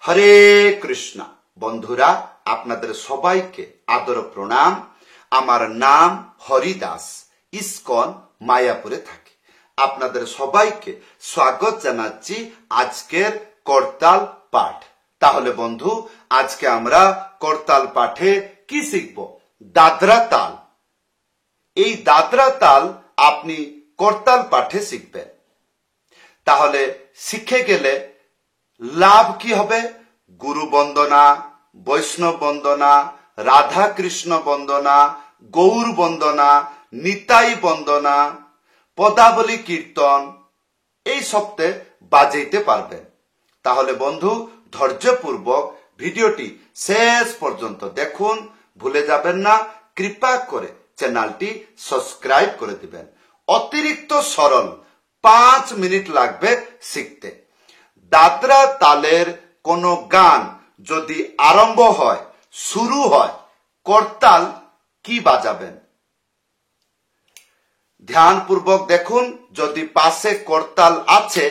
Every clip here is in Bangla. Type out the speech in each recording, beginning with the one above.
হরে কৃষ্ণ। বন্ধুরা, আপনাদের সবাইকে আদর প্রণাম। আমার নাম হরিদাস, ইসকন মায়াপুরে থাকি। আপনাদের সবাইকে স্বাগত জানাচ্ছি আজকের করতাল পাঠ। তাহলে বন্ধু, আজকে আমরা করতাল পাঠে কি শিখব? দাদরা তাল। এই দাদরা তাল আপনি করতাল পাঠে শিখবেন। তাহলে শিখে গেলে লাভ কি হবে? গুরু বন্দনা, বৈষ্ণব বন্দনা, রাধা কৃষ্ণ বন্দনা, গৌর বন্দনা, নিতাই বন্দনা, পদাবলী কীর্তন এই সপ্তে বাজাইতে পারবেন। তাহলে বন্ধু, ধৈর্যপূর্বক ভিডিওটি শেষ পর্যন্ত দেখুন, ভুলে যাবেন না। কৃপা করে চ্যানেলটি সাবস্ক্রাইব করে দিবেন। অতিরিক্ত সরল, 5 মিনিট লাগবে শিখতে। দাদরা তালের কোন গান যদি আরম্ভ হয়, শুরু হয়, করতাল কি বাজাবেন? ধ্যানপূর্বক দেখুন। যদি পাশে করতাল আছে,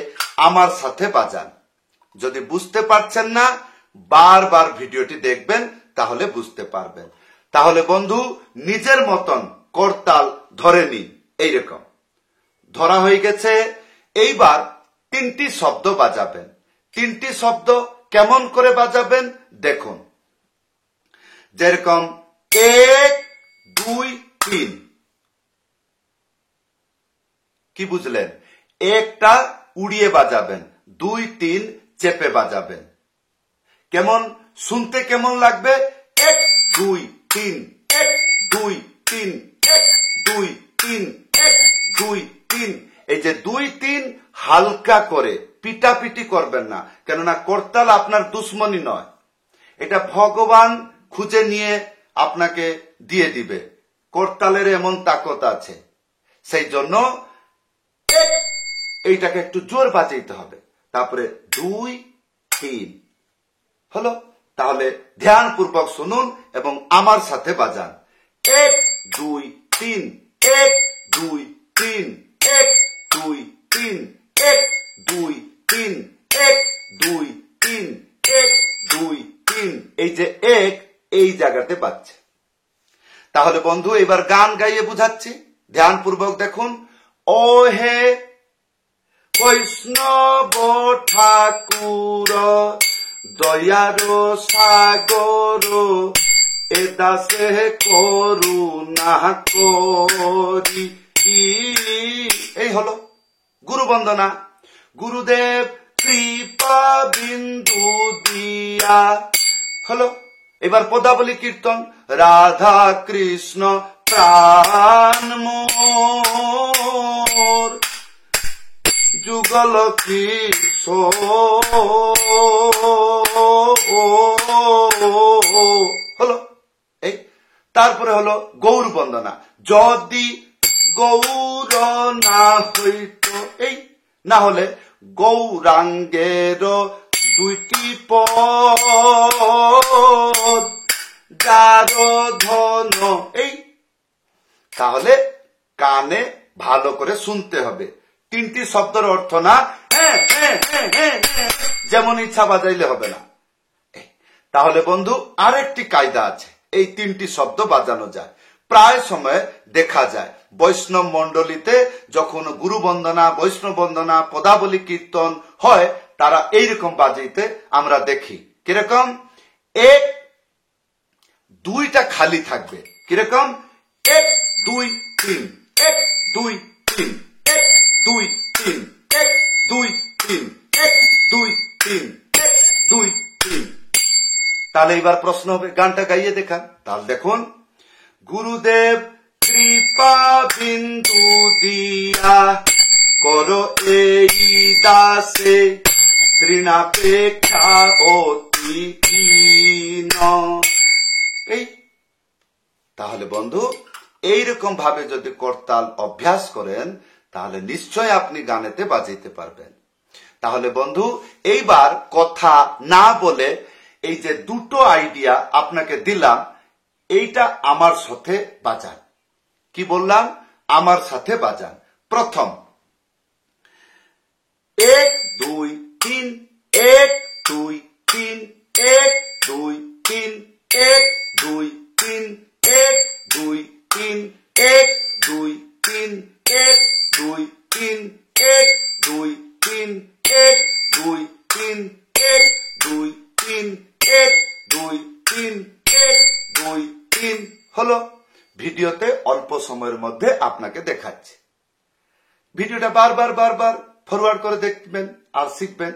আমার সাথে বাজান। যদি বুঝতে পারছেন না, বারবার ভিডিওটি দেখবেন, তাহলে বুঝতে পারবেন। তাহলে বন্ধু, নিজের মতন করতাল ধরে নিন। এইরকম ধরা হয়ে গেছে। এইবার 3টি শব্দ বাজাবেন। 3টি শব্দ কেমন করে বাজাবেন দেখুন। যেরকম 1, 2, 3। কি বুঝলেন? 1টা উড়িয়ে বাজাবেন, 2, 3 চেপে বাজাবেন। কেমন শুনতে কেমন লাগবে? 1, 2, 3, 1, 2, 3, 1, 2, 3, 1, 2, 3। এই যে 2, 3 হালকা করে পিটাপিটি করবেন না, কেননা করতাল আপনার দুশ্মনী নয়। এটা ভগবান খুঁজে নিয়ে আপনাকে দিয়ে দিবে। করতালের এমন তাকত আছে। সেই জন্য এইটাকে একটু জোর বাজাইতে হবে। তারপরে 2, 3 হলো। তাহলে ধ্যানপূর্বক শুনুন এবং আমার সাথে বাজান। 1, 2, 3, 1, 2, 3, 1, 2, 3, 1, 2, 3, 1, 2, 3, 1, 2, 3। এই যে 1 এই জায়গাতে পাচ্ছে। তাহলে বন্ধু, এবার গান গাইয়ে বুঝাচ্ছি। ধ্যানপূর্বক দেখুন। ও হে বৈষ্ণব ঠাকুর, দয়ার সাগর, এ দাসে করুণা করি। এই হলো গুরু বন্দনা। গুরুদেব কৃপা বিন্দু দিয়া হলো। এবার পদাবলী কীর্তন। রাধা কৃষ্ণ প্রাণ মোর, যুগল কিশোর হলো। এই তারপরে হলো গৌর বন্দনা। যদি গৌর না হইত, এই না হলে গৌরাঙ্গের 2টি পদ, যার ধন। এই তাহলে কানে ভালো করে শুনতে হবে। 3টি শব্দের অর্থ না যেমন ইচ্ছা বাজাইলে হবে না। তাহলে বন্ধু, আরেকটি কায়দা আছে। এই 3টি শব্দ বাজানো যায়। প্রায় সময় দেখা যায় বৈষ্ণব মণ্ডলীতে যখন গুরু বন্দনা, বৈষ্ণব বন্দনা, পদাবলী কীর্তন হয়, তারা এইরকম বাজাইতে আমরা দেখি। কিরকম? 1, 2টা খালি থাকবে। কিরকম? 1, 2, 3, 1, 2, 3, 1, 2, 3, 1, 2, 3, 1, 2, 3, 1, 2, 3। তাহলে এবার প্রশ্ন হবে, গানটা গাইয়ে দেখান। তাহলে দেখুন। গুরুদেব কৃপা বিন্দু দিয়া করো এই দাসে, তৃণাপেক্ষা অতি হীন। এই তাহলে বন্ধু, এইরকম ভাবে যদি করতাল অভ্যাস করেন, তাহলে নিশ্চয় আপনি গানেতে বাজাইতে পারবেন। তাহলে বন্ধু, এইবার কথা না বলে এই যে 2টো আইডিয়া আপনাকে দিলাম, এইটা আমার সাথে বাজান। কি বললাম? আমার সাথে বাজান। প্রথম 1, 2, 3, 1, 2, 3, হলো ভিডিওতে অল্প সময়ের মধ্যে আপনাকে দেখাচ্ছি। ভিডিওটা বারবার বারবার ফরওয়ার্ড করে দেখবেন আর শিখবেন।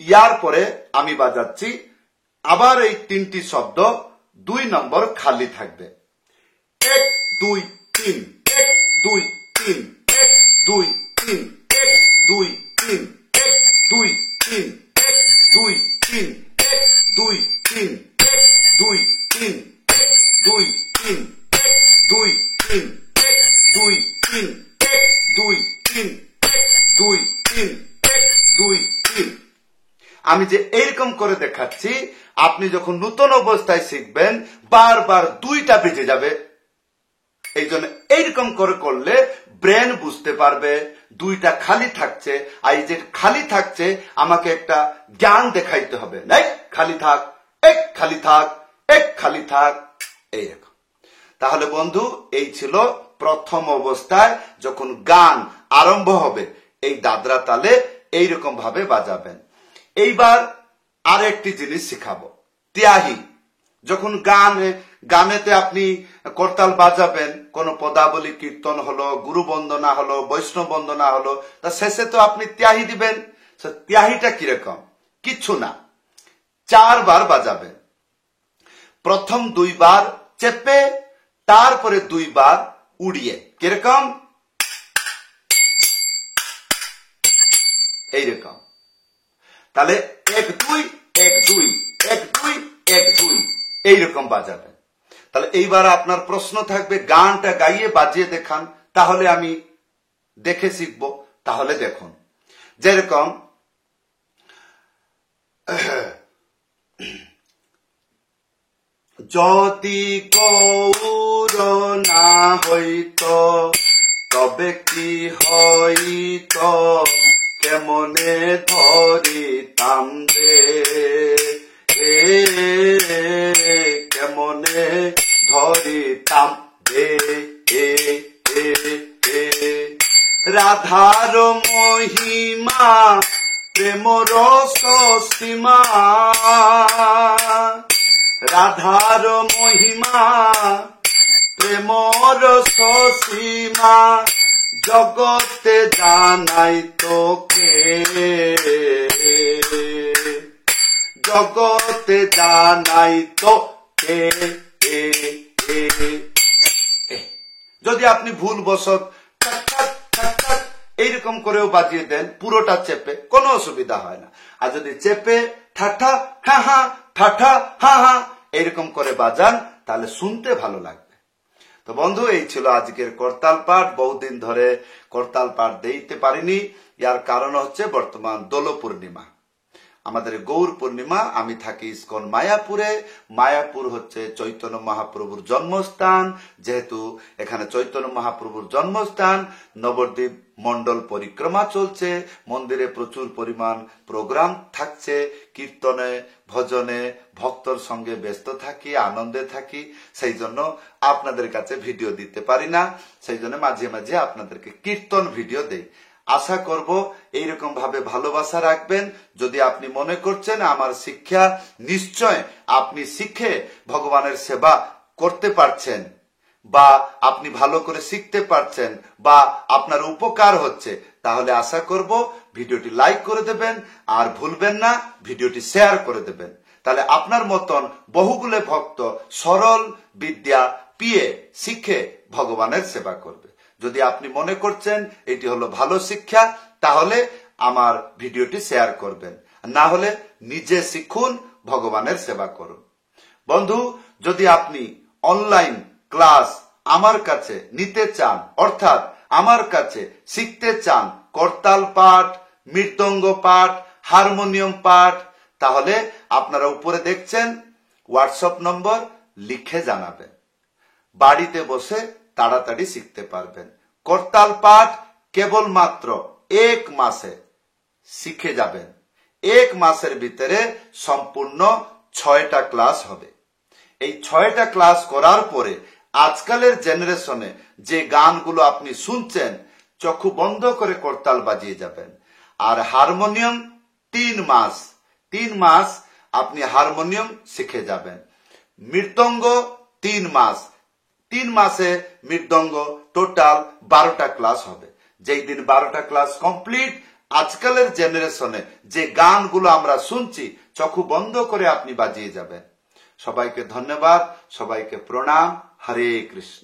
ইয়ার পরে আমি বাজাচ্ছি, আবার এই তিনটি শব্দ 2 নম্বর খালি থাকবে। 1 2 3, 1 2 3, 1 2 3, 1 2 3, 1 2 3, 1 2 3, 1 2 3, 1 2 3, 1 2 3, 1 2 3, 1 2 3, 1 2 3, 1 2 3, 1 2 3। আমি যে এইরকম করে দেখাচ্ছি, আপনি যখন নতুন অবস্থায় শিখবেন বারবার 2টা বেজে যাবে। এই জন্য এইরকম করে করলে ব্রেন বুঝতে পারবে 2টা খালি থাকছে, আর এই যে খালি থাকছে আমাকে একটা জ্ঞান দেখাইতে হবে। নাই খালি থাক, এক খালি থাক, এক খালি থাক, এইরকম। তাহলে বন্ধু, এই ছিল প্রথম অবস্থায় যখন গান আরম্ভ হবে এই দাদরা তালে এইরকম ভাবে বাজাবেন। এইবার আর একটি জিনিস শিখাবো, তিয়াহি। যখন গানেতে আপনি করতাল বাজাবেন, কোন পদাবলী কীর্তন হলো, গুরু বন্দনা হলো, বৈষ্ণব বন্দনা হলো, তা শেষে তো আপনি তিয়াহি দিবেন। তিয়াহিটা কিরকম? কিচ্ছু না, 4 বার বাজাবেন। প্রথম 2 বার চেপে, তারপরে 2 বার উড়িয়ে। কিরকম? এইরকম। তাহলে 1 2 1 2 1 2 1 2 এইরকম বাজাবেন। তাহলে এইবার আপনার প্রশ্ন থাকবে, গানটা গাইয়ে বাজিয়ে দেখান, তাহলে আমি দেখে শিখব। তাহলে দেখুন, যেরকম যদি গৌর না হইত তবে কি হইত, কেমনে ধরিতাম রে, কেমনে ধরিতাম রে। রাধার মহিমা প্রেম রস সীমা, রাধার মহিমা প্রেম রস সীমা, জগতে জানাই তোকে, জগতে জানাই তোকে। যদি আপনি ভুলবশত এইরকম করেও বাজিয়ে দেন, পুরোটা চেপে, কোনো অসুবিধা হয় না। আর যদি চেপে ঠাঠা হা হা, ঠাঠা হা হা এইরকম করে বাজান, তাহলে শুনতে ভালো লাগবে। তো বন্ধু, এই ছিল আজকের করতাল পাঠ। বহুদিন ধরে করতাল পাঠ দিতে পারিনি, ইয়ার কারণ হচ্ছে বর্তমান দোল পূর্ণিমা, আমাদের গৌর পূর্ণিমা। আমি থাকি ইস্কন মায়াপুরে। মায়াপুর হচ্ছে চৈতন্য মহাপ্রভুর জন্মস্থান। যেহেতু এখানে চৈতন্য মহাপ্রভুর জন্মস্থান, নবদ্বীপ মন্ডল পরিক্রমা চলছে, মন্দিরে প্রচুর পরিমাণ প্রোগ্রাম থাকছে, কীর্তনে ভজনে ভক্তর সঙ্গে ব্যস্ত থাকি, আনন্দে থাকি। সেই জন্য আপনাদের কাছে ভিডিও দিতে পারি না, সেই জন্য মাঝে মাঝে আপনাদেরকে কীর্তন ভিডিও দেই। আশা করব এইরকম ভাবে ভালোবাসা রাখবেন। যদি আপনি মনে করছেন আমার শিক্ষা, নিশ্চয় আপনি শিখে ভগবানের সেবা করতে পারছেন, বা আপনি ভালো করে শিখতে পারছেন, বা আপনার উপকার হচ্ছে, তাহলে আশা করব ভিডিওটি লাইক করে দেবেন, আর ভুলবেন না ভিডিওটি শেয়ার করে দেবেন। তাহলে আপনার মতন বহুগুলো ভক্ত সরল বিদ্যা পেয়ে শিখে ভগবানের সেবা করবে। যদি আপনি মনে করছেন এটি হলো ভালো শিক্ষা, তাহলে আমার ভিডিওটি শেয়ার করবেন, না হলে নিজে শিখুন, ভগবানের সেবা করুন। বন্ধু, যদি আপনি অনলাইন ক্লাস আমার কাছে নিতে চান, অর্থাৎ আমার কাছে শিখতে চান করতাল পাঠ, মৃদঙ্গ পাঠ, হারমোনিয়াম পাঠ, তাহলে আপনারা উপরে দেখছেন হোয়াটসঅ্যাপ নম্বর, লিখে জানাবেন। বাড়িতে বসে তাড়াতাড়ি শিখতে পারবেন। করতাল পাঠ কেবলমাত্র 1 মাসে শিখে যাবেন। 1 মাসের ভিতরে সম্পূর্ণ 6টা ক্লাস হবে। এই 6টা ক্লাস করার পরে আজকালের জেনারেশনে যে গানগুলো আপনি শুনছেন, চক্ষু বন্ধ করে করতাল বাজিয়ে যাবেন। আর হারমোনিয়াম 3 মাস আপনি হারমোনিয়াম শিখে যাবেন। মৃদঙ্গ 3 মাস, 3 মাসে মৃদঙ্গ টোটাল 12টা ক্লাস হবে। যেই দিন 12টা ক্লাস কমপ্লিট, আজকালের জেনারেশনে যে গানগুলো আমরা শুনছি চক্ষু বন্ধ করে আপনি বাজিয়ে যাবেন। সবাইকে ধন্যবাদ, সবাইকে প্রণাম। হরে কৃষ্ণ।